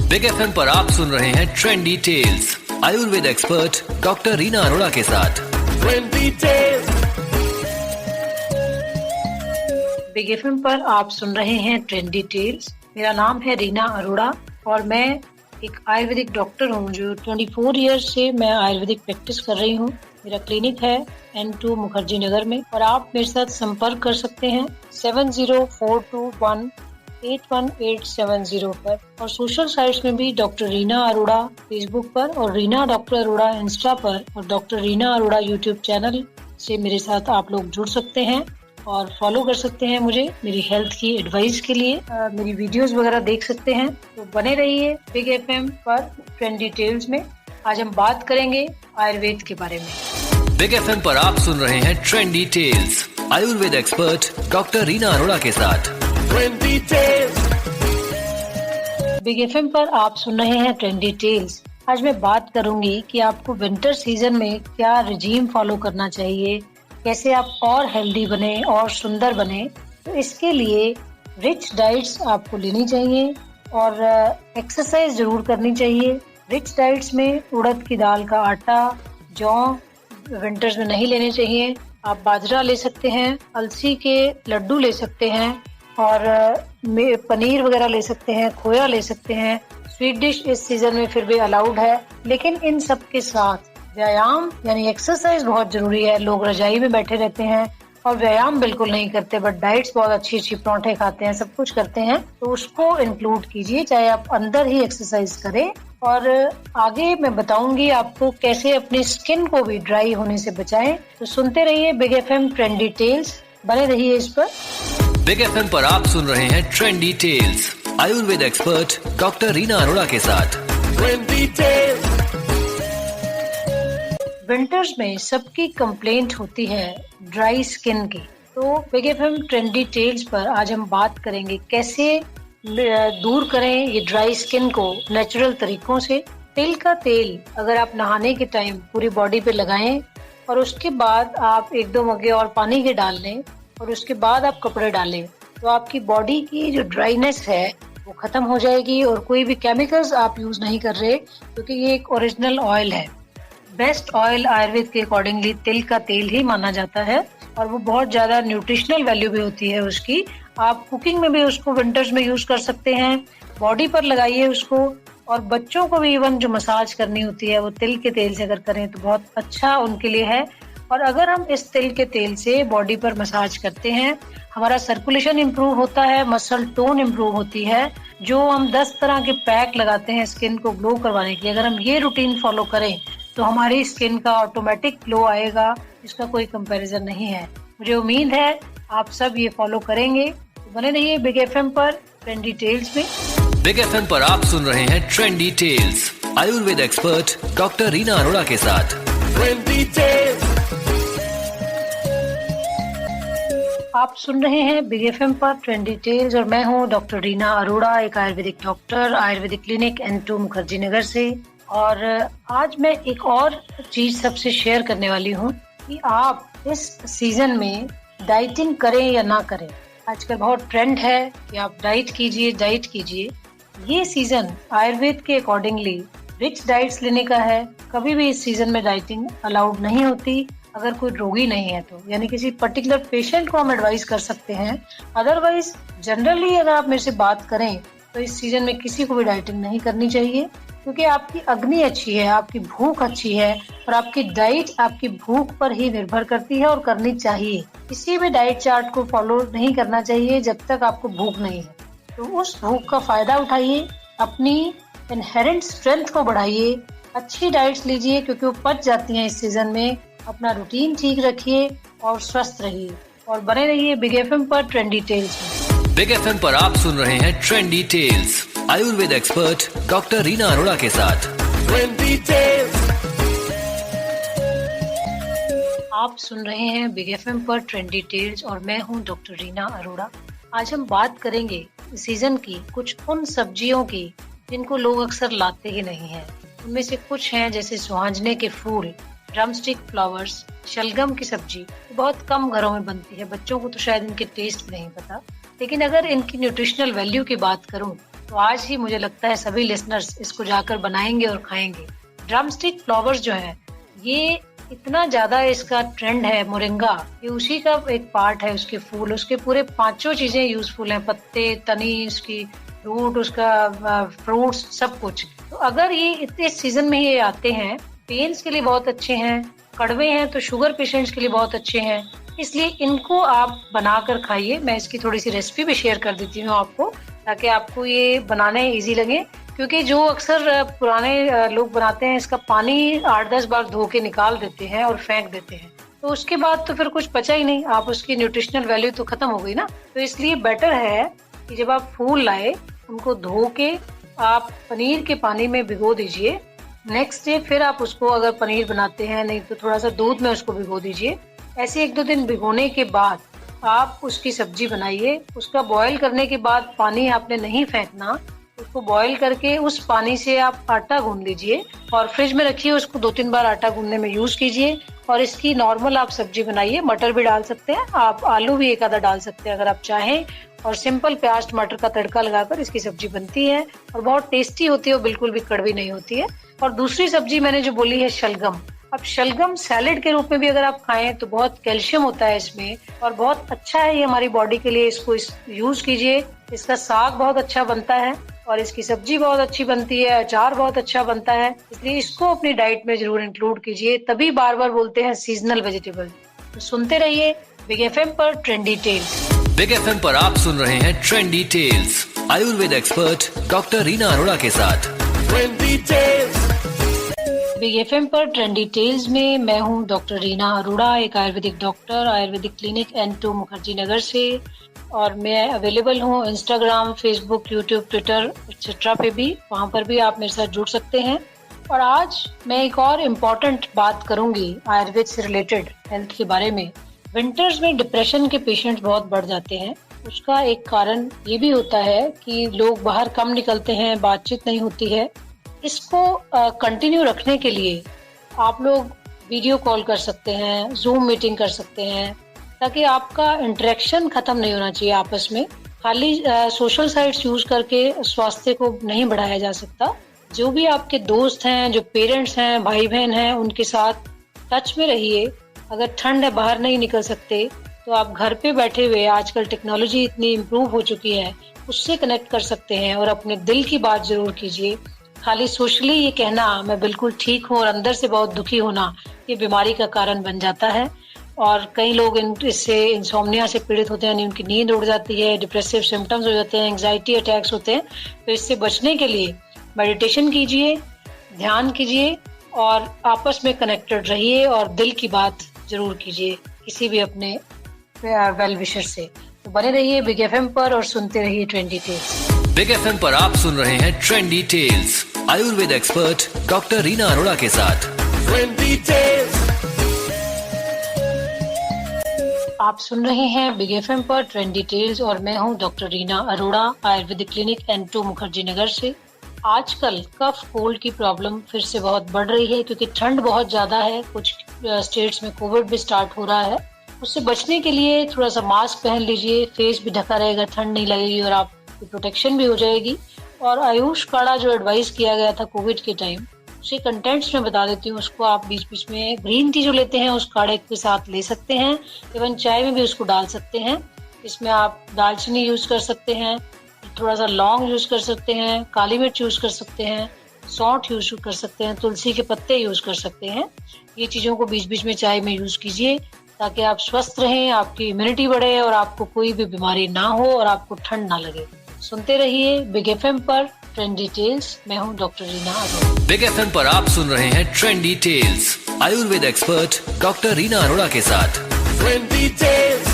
Big FM पर आप सुन रहे हैं Trendy Tales Ayurveda expert doctor Reena Arora के साथ। ट्रेंडी टेल्स बिग एफएम पर आप सुन रहे हैं ट्रेंडी टेल्स। मेरा नाम है रीना अरोड़ा और मैं एक आयुर्वेदिक डॉक्टर हूँ जो 24 ईयर्स से मैं आयुर्वेदिक प्रैक्टिस कर रही हूँ। मेरा क्लिनिक है N2 मुखर्जी नगर में और आप मेरे साथ संपर्क कर सकते हैं 7042181870 पर और सोशल साइट्स में भी डॉक्टर रीना अरोड़ा फेसबुक पर और रीना डॉक्टर अरोड़ा इंस्टा पर और doctor Reena Arora YouTube channel से मेरे साथ आप लोग जुड़ सकते हैं और फॉलो कर सकते हैं मुझे मेरी हेल्थ की एडवाइस के लिए। मेरी वीडियोस वगैरह देख सकते हैं, तो बने रहिए बिग एफएम पर ट्रेंडी टेल्स में। आज हम बात करेंगे आयुर्वेद के बारे में। बिग एफएम पर आप सुन रहे हैं Trendy Tales Ayurveda expert doctor Reena Arora के साथ। ट्रेंडी टेल्स बिग एफएम पर आप सुन रहे हैं ट्रेंडी टेल्स। आज मैं बात करूंगी कि आपको विंटर सीजन में क्या रिजीम फॉलो करना चाहिए, कैसे आप और हेल्दी बने और सुंदर बने। तो इसके लिए रिच डाइट्स आपको लेनी चाहिए और एक्सरसाइज जरूर करनी चाहिए। रिच डाइट्स में उड़द की दाल का आटा, जौ विंटर्स में नहीं लेने चाहिए। आप बाजरा ले सकते हैं, अलसी के लड्डू ले सकते हैं और पनीर वगैरह ले सकते हैं, खोया ले सकते हैं। स्वीट डिश इस सीजन में फिर भी अलाउड है, लेकिन इन सब के साथ व्यायाम यानी एक्सरसाइज बहुत जरूरी है। लोग रजाई में बैठे रहते हैं और व्यायाम बिल्कुल नहीं करते, बट डाइट्स बहुत अच्छी पराठे खाते हैं, सब कुछ करते हैं, तो उसको इंक्लूड कीजिए, चाहे आप अंदर ही एक्सरसाइज करें। और आगे मैं बताऊंगी आपको कैसे अपनी स्किन को भी ड्राई होने से बचाएं। तो सुनते रहिए बिग एफएम ट्रेंडी टेल्स, बने रहिए इस पर। बिग एफएम पर आप सुन रहे हैं Trendy Tales Ayurveda expert doctor Reena Arora के साथ। ट्रेंडी टेल्स विंटर्स में सबकी कंप्लेंट होती है ड्राई स्किन की, तो बिग एफएम ट्रेंडी टेल्स पर आज हम बात करेंगे कैसे दूर करें ये ड्राई स्किन को नेचुरल तरीकों से। तिल का तेल अगर आप नहाने के टाइम पूरी बॉडी पे लगाएं और उसके बाद आप 1-2 मग्गे और पानी के डाल लें और उसके बाद आप कपड़े डालें, तो आपकी बॉडी की जो ड्राइनेस है वो खत्म हो जाएगी। और कोई भी केमिकल्स आप यूज नहीं कर रहे, क्योंकि ये एक ओरिजिनल ऑयल है। बेस्ट ऑयल आयुर्वेद के अकॉर्डिंगली तिल का तेल ही माना जाता है और वो बहुत ज्यादा न्यूट्रिशनल वैल्यू भी होती है उसकी। आप कुकिंग में भी उसको विंटर्स में यूज कर सकते हैं, बॉडी पर लगाइए उसको। और बच्चों को भी इवन जो मसाज करनी होती है वो तिल के तेल से अगर करें तो बहुत अच्छा उनके लिए है। और अगर हम इस तिल के तेल से बॉडी पर मसाज करते हैं, हमारा सर्कुलेशन इम्प्रूव होता है, मसल टोन इम्प्रूव होती है। जो हम 10 तरह के पैक लगाते हैं स्किन को ग्लो करवाने के लिए, अगर हम ये रूटीन फॉलो करें तो हमारी स्किन का ऑटोमेटिक ग्लो आएगा, इसका कोई कंपैरिजन नहीं है। मुझे उम्मीद है आप सब ये फॉलो करेंगे। तो बने रहिए बिग एफएम पर ट्रेंडी टेल्स में। बिग एफएम पर आप सुन रहे हैं Trendy Tales Ayurveda expert doctor Reena Arora के साथ। ट्रेंडी टेल्स आप सुन रहे हैं बिग एफएम पर ट्रेंडी टेल्स और मैं हूँ डॉक्टर रीना अरोड़ा, एक Ayurvedic doctor, Ayurvedic clinic N2 Mukherjee Nagar से। और आज मैं एक और चीज सबसे शेयर करने वाली हूँ कि आप इस सीजन में डाइटिंग करें या ना करें। आजकल बहुत ट्रेंड है कि आप डाइट कीजिए। ये सीजन आयुर्वेद के अकॉर्डिंगली रिच डाइट्स लेने का है। कभी भी इस सीजन में डाइटिंग अलाउड नहीं होती अगर कोई रोगी नहीं है तो, यानी किसी पर्टिकुलर पेशेंट को हम एडवाइस कर सकते हैं। अदरवाइज जनरली अगर आप मेरे से बात करें तो इस सीजन में किसी को भी डाइटिंग नहीं करनी चाहिए, क्योंकि आपकी अग्नि अच्छी है, आपकी भूख अच्छी है और आपकी डाइट आपकी भूख पर ही निर्भर करती है और करनी चाहिए। किसी भी डाइट चार्ट को फॉलो नहीं करना चाहिए जब तक आपको भूख नहीं है। तो उस भूख का फायदा उठाइए, अपनी इनहेरेंट स्ट्रेंथ को बढ़ाइए, अच्छी डाइट्स लीजिए क्योंकि वो पच जाती हैं इस सीजन में। अपना रूटीन ठीक रखिए और स्वस्थ रहिए और बने रहिए बिग एफएम पर ट्रेंडी टेल्स में। बिग एफएम पर आप सुन रहे हैं Trendy Tales Ayurveda expert doctor Reena Arora के साथ। ट्रेंडी टेल्स आप सुन रहे हैं बिग एफएम पर ट्रेंडी टेल्स और मैं हूं डॉक्टर रीना अरोड़ा। आज हम बात करेंगे सीजन की कुछ उन सब्जियों की जिनको लोग अक्सर लाते ही नहीं हैं। उनमें से कुछ हैं जैसे सुहांजने के फूल, ड्रमस्टिक फ्लावर्स, शलगम की सब्जी बहुत कम घरों में बनती है, बच्चों को तो शायद इनके टेस्ट भी नहीं पता। लेकिन अगर इनकी न्यूट्रिशनल वैल्यू की बात करूं तो आज ही मुझे लगता है सभी लिसनर्स इसको जाकर बनाएंगे और खाएंगे। ड्रमस्टिक फ्लावर्स जो है, ये इतना ज्यादा इसका ट्रेंड है मोरिंगा, ये उसी का एक पार्ट है। उसके फूल, उसके पूरे 5 चीजें यूजफुल हैं, पत्ते, तनी, उसकी रूट, उसका फ्रूट्स, सब कुछ। तो अगर ये इतने सीजन में ये आते हैं, पेन्स के लिए बहुत अच्छे हैं, कड़वे हैं तो शुगर पेशेंट्स के लिए बहुत अच्छे हैं, इसलिए इनको आप बनाकर खाइए। मैं इसकी थोड़ी सी रेसिपी भी शेयर कर देती हूँ आपको, ताकि आपको ये बनाने इजी लगे। क्योंकि जो अक्सर पुराने लोग बनाते हैं, इसका पानी 8-10 बार धो के निकाल देते हैं और फेंक देते हैं, तो उसके बाद तो फिर कुछ बचा ही नहीं, आप उसकी न्यूट्रिशनल वैल्यू तो खत्म हो गई ना। तो इसलिए बेटर है कि जब आप फूल लाए, उनको धो के आप पनीर के पानी में भिगो दीजिए। नेक्स्ट डे फिर आप उसको, अगर पनीर बनाते हैं, नहीं तो थोड़ा सा दूध में उसको भिगो दीजिए। ऐसे 1-2 दिन भिगोने के बाद आप उसकी सब्जी बनाइए। उसका बॉईल करने के बाद पानी आपने नहीं फेंकना, उसको बॉईल करके उस पानी से आप आटा गूंद लीजिए और फ्रिज में रखिए। उसको 2-3 बार आटा गूंदने में यूज कीजिए और इसकी नॉर्मल आप सब्जी बनाइए। मटर भी डाल सकते हैं आप, आलू भी एक आधा डाल सकते हैं अगर आप चाहें, और सिंपल प्याज टमाटर का तड़का लगाकर इसकी सब्जी बनती है और बहुत टेस्टी होती है, और बिल्कुल भी कड़वी नहीं होती है। और दूसरी सब्जी मैंने जो बोली है शलगम। अब शलगम सैलेड के रूप में भी अगर आप खाएं तो बहुत कैल्शियम होता है इसमें और बहुत अच्छा है ये हमारी बॉडी के लिए। इसको यूज कीजिए। इसका साग बहुत अच्छा बनता है और इसकी सब्जी बहुत अच्छी बनती है, अचार बहुत अच्छा बनता है, इसलिए इसको अपनी डाइट में जरूर इंक्लूड कीजिए। तभी बार बार बोलते हैं सीजनल वेजिटेबल। तो सुनते रहिए बिग एफएम पर ट्रेंडी टेल्स। बिग एफएम पर आप सुन रहे हैं Trendy Tales Ayurveda expert doctor Reena Arora के साथ। ट्रेंडी टेल्स बिग एफएम पर ट्रेंडी टेल्स में मैं हूं डॉक्टर रीना अरोड़ा, एक Ayurvedic doctor, Ayurvedic clinic N2 Mukherjee Nagar से। और मैं अवेलेबल हूं Instagram, Facebook, YouTube, Twitter etcetera पे भी, वहां पर भी आप मेरे साथ जुड़ सकते हैं। और आज मैं एक और इम्पोर्टेंट बात करूंगी आयुर्वेद से रिलेटेड हेल्थ के बारे में। विंटर्स में डिप्रेशन के पेशेंट्स बहुत बढ़ जाते हैं। उसका एक कारण ये भी होता है कि लोग बाहर कम निकलते हैं, बातचीत नहीं होती है। इसको कंटिन्यू रखने के लिए आप लोग वीडियो कॉल कर सकते हैं, जूम मीटिंग कर सकते हैं, ताकि आपका इंटरेक्शन खत्म नहीं होना चाहिए आपस में। खाली सोशल साइट्स यूज करके स्वास्थ्य को नहीं बढ़ाया जा सकता। जो भी आपके दोस्त हैं, जो पेरेंट्स हैं, भाई बहन हैं, उनके साथ टच में रहिए। अगर ठंड है, बाहर नहीं निकल सकते, तो आप घर पे बैठे हुए, आजकल टेक्नोलॉजी इतनी इम्प्रूव हो चुकी है, उससे कनेक्ट कर सकते हैं और अपने दिल की बात जरूर कीजिए। खाली सोशली ये कहना मैं बिल्कुल ठीक हूँ और अंदर से बहुत दुखी होना, ये बीमारी का कारण बन जाता है। और कई लोग इससे इंसोम्निया से पीड़ित होते हैं, यानी उनकी नींद उड़ जाती है, डिप्रेसिव सिम्टम्स हो जाते हैं, एंग्जाइटी अटैक्स होते हैं। तो इससे बचने के लिए मेडिटेशन कीजिए, ध्यान कीजिए और आपस में कनेक्टेड रहिए और दिल की बात जरूर कीजिए किसी भी अपने वेल विशर से। तो बने रहिए बिग एफएम पर और सुनते रहिए ट्रेंडी टेल्स। बिग एफएम पर आप सुन रहे हैं Trendy Tales Ayurveda expert doctor Reena Arora के साथ। ट्रेंडी टेल्स आप सुन रहे हैं बिग एफएम पर ट्रेंडी टेल्स और मैं हूं doctor Reena Arora, Ayurvedic clinic N2 Mukherjee Nagar से। आजकल कफ कोल्ड की प्रॉब्लम फिर से बहुत बढ़ रही है क्योंकि ठंड बहुत ज्यादा है। कुछ स्टेट्स में कोविड भी स्टार्ट हो रहा है। उससे बचने के लिए थोड़ा सा मास्क पहन लीजिए, फेस भी ढका रहेगा, ठंड नहीं लगेगी और आपकी प्रोटेक्शन भी हो जाएगी। और आयुष काढ़ा जो एडवाइस किया गया था कोविड के टाइम, उसके कंटेंट्स में बता देती हूँ। उसको आप बीच बीच में ग्रीन टी जो लेते हैं उस काढ़े के साथ ले सकते हैं, इवन चाय में भी उसको डाल सकते हैं। इसमें आप दालचीनी यूज कर सकते हैं, थोड़ा सा लौंग यूज कर सकते हैं, काली मिर्च यूज कर सकते हैं, सौंठ यूज कर सकते हैं, तुलसी के पत्ते यूज कर सकते हैं। ये चीजों को बीच बीच में चाय में यूज कीजिए ताकि आप स्वस्थ रहें, आपकी इम्यूनिटी बढ़े और आपको कोई भी बीमारी ना हो और आपको ठंड ना लगे। सुनते रहिए बिग एफएम पर ट्रेंडी टेल्स। मैं हूँ doctor Reena Arora. Big FM पर आप सुन रहे हैं Trendy Tales Ayurveda expert doctor Reena Arora के साथ। Trendy tales